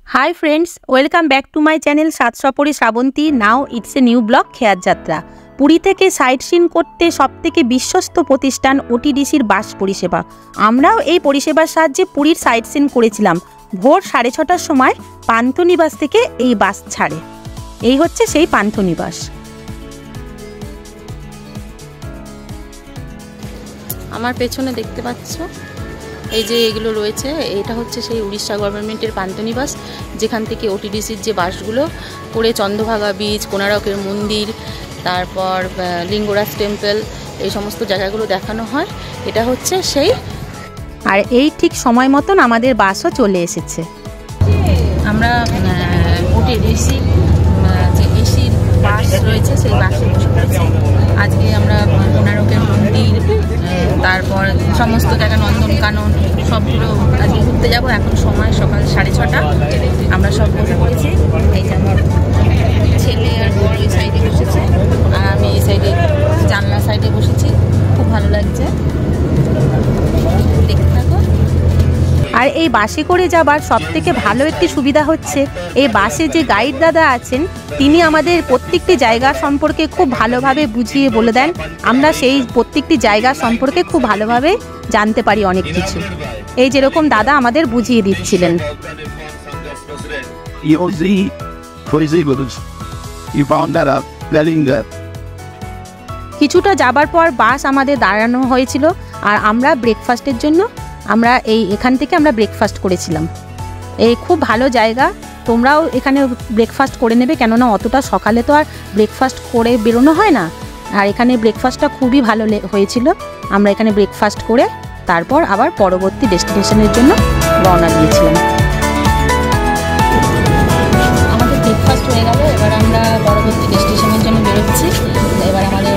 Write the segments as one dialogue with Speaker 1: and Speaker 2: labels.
Speaker 1: High friends, welcome back to my channel सात सपरी Shravanti. Now it's a new vlog खेयार यात्रा। पुरी থেকে সাইট সিন করতে সবথেকে বিশ্বস্ত প্রতিষ্ঠান ওটিডিসির বাস পরিষেবা। আমরাও এই পরিষেবার সাহায্যে পুরীর সাইট সিন করেছিলাম। ভোর 6:30টার সময় পান্থনিবাস থেকে এই বাস ছাড়ে। এই হচ্ছে সেই পান্থনিবাস। আমার পেছনে দেখতে পাচ্ছ এই যে এগুলো রয়েছে, এটা হচ্ছে সেই উড়িষ্যা গভর্নমেন্টের পান্থনিবাস, যেখান থেকে ওটিডিসির যে বাসগুলো করে চন্দ্রভাগা বিচ, কোনারকের মন্দির, তারপর লিঙ্গরাজ টেম্পল, এই সমস্ত জায়গাগুলো দেখানো হয়। এটা হচ্ছে সেই, আর এই ঠিক সময় মতন আমাদের বাসও চলে এসেছে। আমরা ওটিডিসির যে এসির বাস রয়েছে সেই বাসে বসে পড়েছি। আজকে আমরা কোনারকের মন্দির, তারপর সমস্ত জায়গা, নন্দনকানন, সবগুলো আজকে ঘুরতে যাবো। এখন সময় সকাল 6:30। আমরা সব বসে পড়েছি। এই যে আমার ছেলে আর বড় এই সাইডে বসেছে, আর আমি এই সাইডে জানলা সাইডে বসেছি। খুব ভালো লাগছে, দেখতে থাকো। আর এই বাসে করে যাবার সবথেকে ভালো একটি সুবিধা হচ্ছে, এই বাসে যে গাইড দাদা আছেন তিনি আমাদের প্রত্যেকটি জায়গা সম্পর্কে খুব ভালোভাবে বুঝিয়ে বলে দেন। আমরা সেই প্রত্যেকটি জায়গা সম্পর্কে খুব ভালোভাবে জানতে পারি অনেক কিছু। এই যেরকম দাদা আমাদের বুঝিয়ে দিচ্ছিলেন। কিছুটা যাবার পর বাস আমাদের দাঁড়ানো হয়েছিল, আর আমরা ব্রেকফাস্টের জন্য এখান থেকে আমরা ব্রেকফাস্ট করেছিলাম। এই খুব ভালো জায়গা, তোমরাও এখানে ব্রেকফাস্ট করে নেবে, কেননা অতটা সকালে তো আর ব্রেকফাস্ট করে বেরোনো হয় না। আর এখানে ব্রেকফাস্টটা খুবই ভালো হয়েছিল। আমরা এখানে ব্রেকফাস্ট করে তারপর আবার পরবর্তী ডেস্টিনেশনের জন্য রওনা দিয়েছিলাম। আমাদের ব্রেকফাস্ট হয়ে গেল, এবার আমরা পরবর্তী ডেস্টিনেশনের জন্য বেরোচ্ছি। এবার আমাদের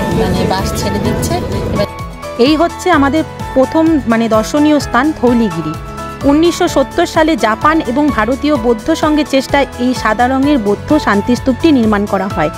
Speaker 1: বাস ছেড়ে দিচ্ছে। এই হচ্ছে আমাদের প্রথম দর্শনীয় স্থান ধৌলিগিরি। 1970 সালে জাপান এবং ভারতীয় বৌদ্ধ সংঘের চেষ্টায় এই সাদা রঙের বৌদ্ধ শান্তিস্তূপটি নির্মাণ করা হয়।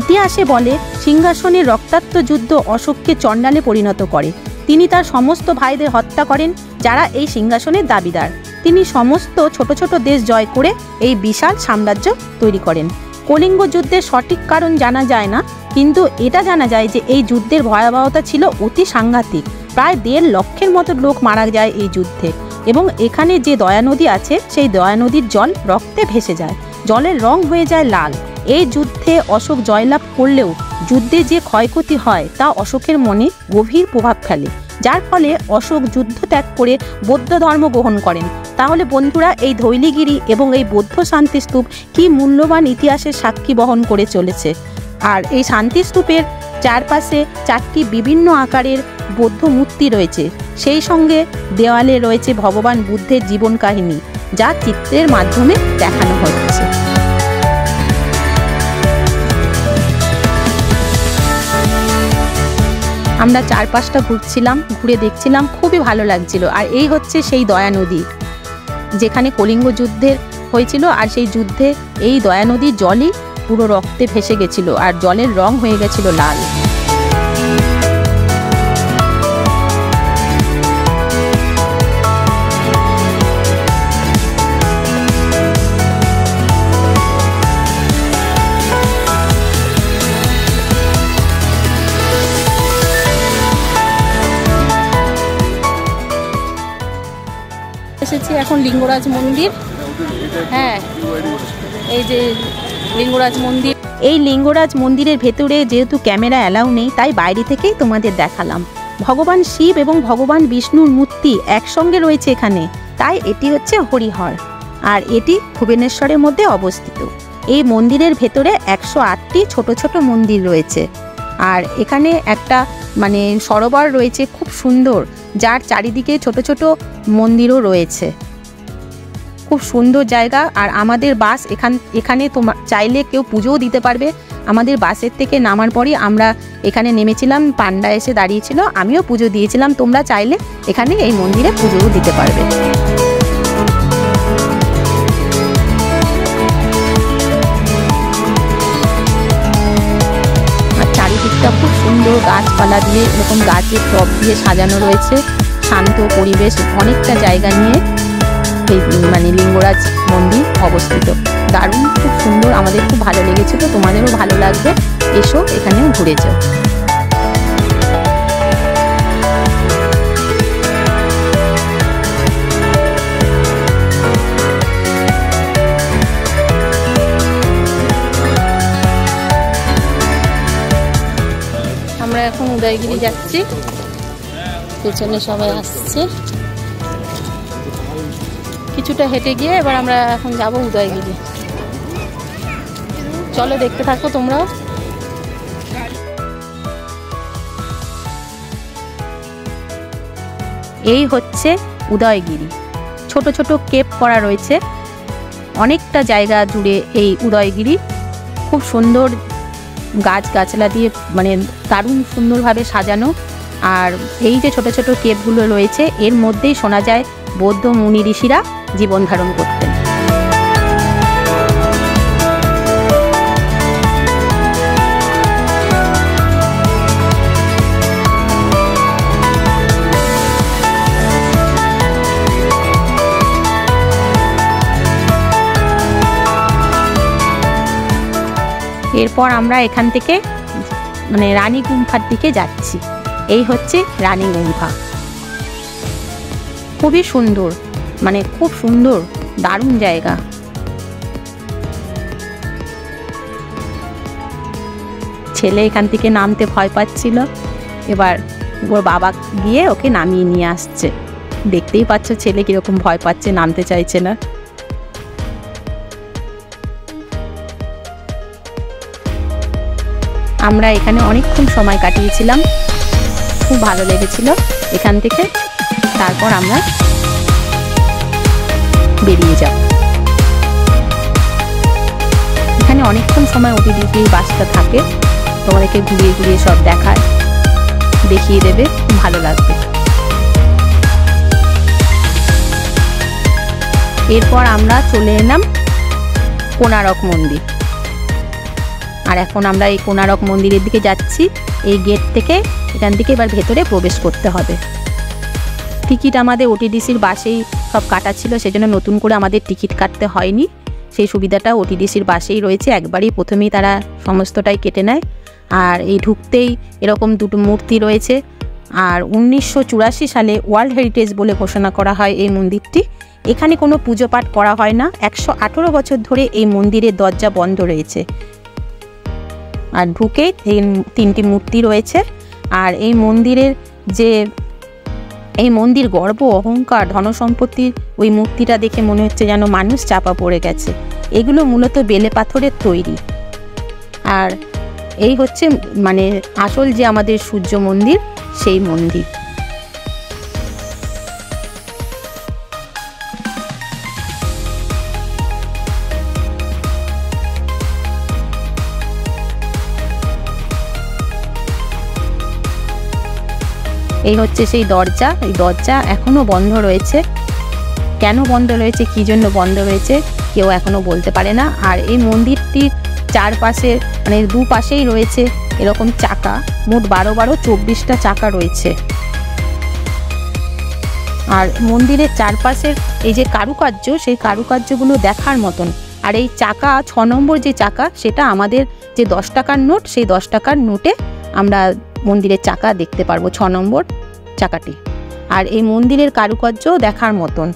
Speaker 1: ইতিহাসে বলে সিংহাসনের রক্তাক্ত যুদ্ধ অশোককে চণ্ডালে পরিণত করে। তিনি তার সমস্ত ভাইদের হত্যা করেন যারা এই সিংহাসনের দাবিদার। তিনি সমস্ত ছোট ছোট দেশ জয় করে এই বিশাল সাম্রাজ্য তৈরি করেন। কলিঙ্গ যুদ্ধের সঠিক কারণ জানা যায় না, কিন্তু এটা জানা যায় যে এই যুদ্ধের ভয়াবহতা ছিল অতি সাংঘাতিক। প্রায় 1.5 লক্ষের মতো লোক মারা যায় এই যুদ্ধে। এবং এখানে যে দয়া নদী আছে সেই দয়া নদীর জল রক্তে ভেসে যায়, জলের রং হয়ে যায় লাল। এই যুদ্ধে অশোক জয়লাভ করলেও যুদ্ধে যে ক্ষয়ক্ষতি হয় তা অশোকের মনে গভীর প্রভাব ফেলে, যার ফলে অশোক যুদ্ধ ত্যাগ করে বৌদ্ধ ধর্ম গ্রহণ করেন। তাহলে বন্ধুরা, এই ধৌলিগিরি এবং এই বৌদ্ধ শান্তিস্তূপ কি মূল্যবান ইতিহাসের সাক্ষী বহন করে চলেছে। আর এই শান্তিস্তূপের চারপাশে 4টি বিভিন্ন আকারের বৌদ্ধ মূর্তি রয়েছে। সেই সঙ্গে দেওয়ালে রয়েছে ভগবান বুদ্ধের জীবন কাহিনী, যা চিত্রের মাধ্যমে দেখানো হচ্ছে। আমরা চারপাশটা ঘুরছিলাম, ঘুরে দেখছিলাম, খুবই ভালো লাগছিল। আর এই হচ্ছে সেই দয়া নদী, যেখানে কলিঙ্গ যুদ্ধের হয়েছিল। আর সেই যুদ্ধে এই দয়া নদীর জলই পুরো রক্তে ভেসে গেছিল, আর জলের রং হয়ে গেছিল লাল। এসেছি এখন লিঙ্গরাজ মন্দির। হ্যাঁ, এই যে লিঙ্গরাজ মন্দির। এই লিঙ্গরাজ মন্দিরের ভেতরে যেহেতু ক্যামেরা অ্যালাউ নেই, তাই বাইরে থেকেই তোমাদের দেখালাম। ভগবান শিব এবং ভগবান বিষ্ণুর মূর্তি একসঙ্গে রয়েছে এখানে, তাই এটি হচ্ছে হরিহর। আর এটি ভুবনেশ্বরের মধ্যে অবস্থিত। এই মন্দিরের ভেতরে 108টি ছোট ছোট মন্দির রয়েছে। আর এখানে একটা সরোবর রয়েছে খুব সুন্দর, যার চারিদিকে ছোট ছোট মন্দিরও রয়েছে। খুব সুন্দর জায়গা। আর আমাদের বাস এখানে তোমার চাইলে কেউ পুজোও দিতে পারবে। আমাদের বাসের থেকে নামার পরই আমরা এখানে নেমেছিলাম, পান্ডা এসে দাঁড়িয়েছিল, আমিও পুজো দিয়েছিলাম। তোমরা চাইলে এখানে এই মন্দিরে পুজোও দিতে পারবে। আর চারিদিকটা খুব সুন্দর গাছপালা দিয়ে, এরকম গাছের টব দিয়ে সাজানো রয়েছে। শান্ত পরিবেশ, অনেকটা জায়গা নিয়ে। এই মানে লিঙ্গরাজ মন্দির অবস্থিত। দারুণ, খুব সুন্দর, আমাদের খুব ভালো লেগেছিল, তোমাদেরও ভালো লাগবে, এসো এখানেও ঘুরে যাও। আমরা এখন উদয়গিরি যাচ্ছি, পেছনে সবাই আসছে। কিছুটা হেঁটে গিয়ে এবার আমরা এখন যাব উদয়গিরি। চলো দেখতে থাকো তোমরাও। এই হচ্ছে উদয়গিরি, ছোট ছোট কেপ করা রয়েছে অনেকটা জায়গা জুড়ে। এই উদয়গিরি খুব সুন্দর, গাছগাছলা দিয়ে মানে দারুণ সুন্দরভাবে সাজানো। আর এই যে ছোট ছোট কেপগুলো রয়েছে, এর মধ্যেই শোনা যায় বৌদ্ধ মুনি ঋষিরা জীবন ধারণ করতেন। এরপর আমরা এখান থেকে মানে রানী গুম্ফার দিকে যাচ্ছি। এই হচ্ছে রানী গুম্ফা, খুবই সুন্দর, মানে খুব সুন্দর, দারুণ জায়গা। ছেলে এখান থেকে নামতে ভয় পাচ্ছিল, এবার ওর বাবা গিয়ে ওকে নামিয়ে নিয়ে আসছে। দেখতেই পাচ্ছ ছেলে কিরকম ভয় পাচ্ছে, নামতে চাইছে না। আমরা এখানে অনেকক্ষণ সময় কাটিয়েছিলাম, খুব ভালো লেগেছিল এখান থেকে। তারপর আমরা বেরিয়ে যাব। এখানে অনেকক্ষণ সময় ওটিডিসি বাসটা থাকে, তোমাদেরকে ঘুরিয়ে ঘুরিয়ে সব দেখায়, দেখিয়ে দেবে, ভালো লাগবে। এরপর আমরা চলে এলাম কোণারক মন্দির। আর এখন আমরা এই কোণারক মন্দিরের দিকে যাচ্ছি। এই গেট থেকে, এখান থেকে এবার ভেতরে প্রবেশ করতে হবে। টিকিট আমাদের ওটিডিসির বাসেই সব কাটা ছিল, সেজন্য নতুন করে আমাদের টিকিট কাটতে হয়নি। সেই সুবিধাটা ওটিডিসির বাসেই রয়েছে, একবারই প্রথমেই তারা সমস্তটাই কেটে নেয়। আর এই ঢুকতেই এরকম দুটো মূর্তি রয়েছে। আর 1984 সালে ওয়ার্ল্ড হেরিটেজ বলে ঘোষণা করা হয় এই মন্দিরটি। এখানে কোনো পুজো পাঠ করা হয় না। 118 বছর ধরে এই মন্দিরের দরজা বন্ধ রয়েছে। আর ঢুকেই এই 3টি মূর্তি রয়েছে। আর এই মন্দিরের যে এই মন্দির গর্ব, অহংকার, ধনসম্পত্তির ওই মূর্তিটা দেখে মনে হচ্ছে যেন মানুষ চাপা পড়ে গেছে। এগুলো মূলত বেলে পাথরের তৈরি। আর এই হচ্ছে মানে আসল যে আমাদের সূর্য মন্দির, সেই মন্দির। এই হচ্ছে সেই দরজা। এই দরজা এখনো বন্ধ রয়েছে। কেন বন্ধ রয়েছে, কি জন্য বন্ধ রয়েছে, কেউ এখনো বলতে পারে না। আর এই মন্দিরটির চারপাশে মানে দুপাশেই রয়েছে এরকম চাকা, মোট 12-24টা চাকা রয়েছে। আর মন্দিরের চারপাশের এই যে কারুকার্য, সেই কারুকার্যগুলো দেখার মতন। আর এই চাকা 6 নম্বর যে চাকা, সেটা আমাদের যে 10 টাকার নোট, সেই 10 টাকার নোটে আমরা মন্দিরের চাকা দেখতে পারবো, 6 নম্বর চাকাটি। আর এই মন্দিরের কারুকার্য দেখার মতন।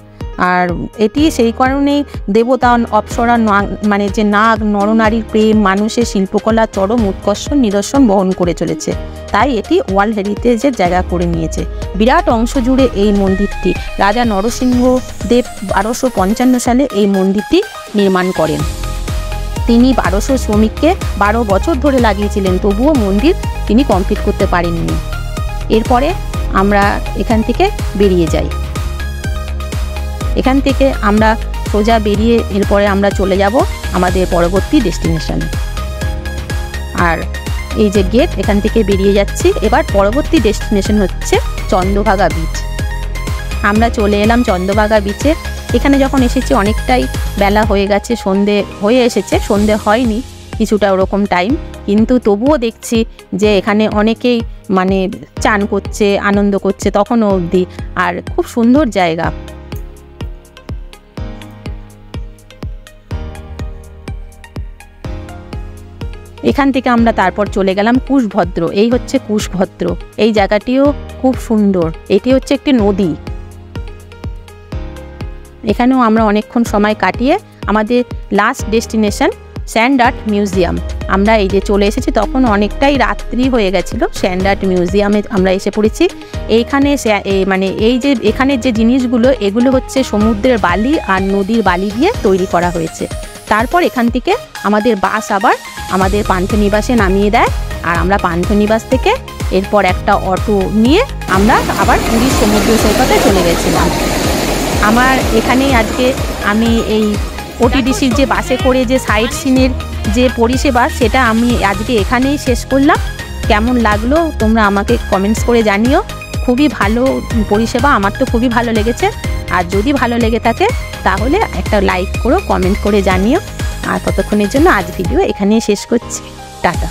Speaker 1: আর এটি সেই কারণেই দেবতা, অপ্সরা, মানে যে নাগ, নরনারীর প্রেম, মানুষের শিল্পকলা চরম উৎকর্ষ নিদর্শন বহন করে চলেছে। তাই এটি ওয়ার্ল্ড হেরিটেজের জায়গা করে নিয়েছে। বিরাট অংশ জুড়ে এই মন্দিরটি রাজা নরসিংহদেব 1255 সালে এই মন্দিরটি নির্মাণ করেন। তিনি 1200 শ্রমিককে 12 বছর ধরে লাগিয়েছিলেন, তবুও মন্দির তিনি কমপ্লিট করতে পারেননি। এরপরে আমরা এখান থেকে বেরিয়ে যাই। এখান থেকে আমরা সোজা বেরিয়ে এরপরে আমরা চলে যাব আমাদের পরবর্তী ডেস্টিনেশনে। আর এই যে গেট, এখান থেকে বেরিয়ে যাচ্ছি। এবার পরবর্তী ডেস্টিনেশন হচ্ছে চন্দ্রভাগা বিচ। আমরা চলে এলাম চন্দ্রভাগা বিচে। এখানে যখন এসেছি অনেকটাই বেলা হয়ে গেছে, সন্ধে হয়ে এসেছে, সন্ধে হয়নি কিছুটা ওরকম টাইম, কিন্তু তবুও দেখছি যে এখানে অনেকেই মানে চান করছে, আনন্দ করছে তখনও অবধি। আর খুব সুন্দর জায়গা। এখান থেকে আমরা তারপর চলে গেলাম কুশভদ্র। এই হচ্ছে কুশভদ্র, এই জায়গাটিও খুব সুন্দর। এটি হচ্ছে একটি নদী। এখানেও আমরা অনেকক্ষণ সময় কাটিয়ে আমাদের last destination sand art museum. আমরা এই যে চলে এসেছি, তখন অনেকটাই রাত্রি হয়ে গেছিলো। স্যান্ড আর্ট মিউজিয়ামে আমরা এসে পড়েছি। এইখানে মানে এই যে এখানের যে জিনিসগুলো, এগুলো হচ্ছে সমুদ্রের বালি আর নদীর বালি দিয়ে তৈরি করা হয়েছে। তারপর এখান থেকে আমাদের বাস আবার আমাদের পান্থনিবাসে নামিয়ে দেয়, আর আমরা পান্থনিবাস থেকে এরপর একটা অটো নিয়ে আমরা আবার পুরীর সমুদ্র সৈকতে চলে গেছিলাম। আমার এখানেই আজকে আমি এই ওটিডিসির যে বাসে করে যে সাইট সিনের যে পরিষেবা, সেটা আমি আজকে এখানেই শেষ করলাম। কেমন লাগলো তোমরা আমাকে কমেন্টস করে জানিও। খুবই ভালো পরিষেবা, আমার তো খুবই ভালো লেগেছে। আর যদি ভালো লেগে থাকে তাহলে একটা লাইক করো, কমেন্ট করে জানিও। আর ততক্ষণের জন্য আজ ভিডিও এখানেই শেষ করছি। টাটা।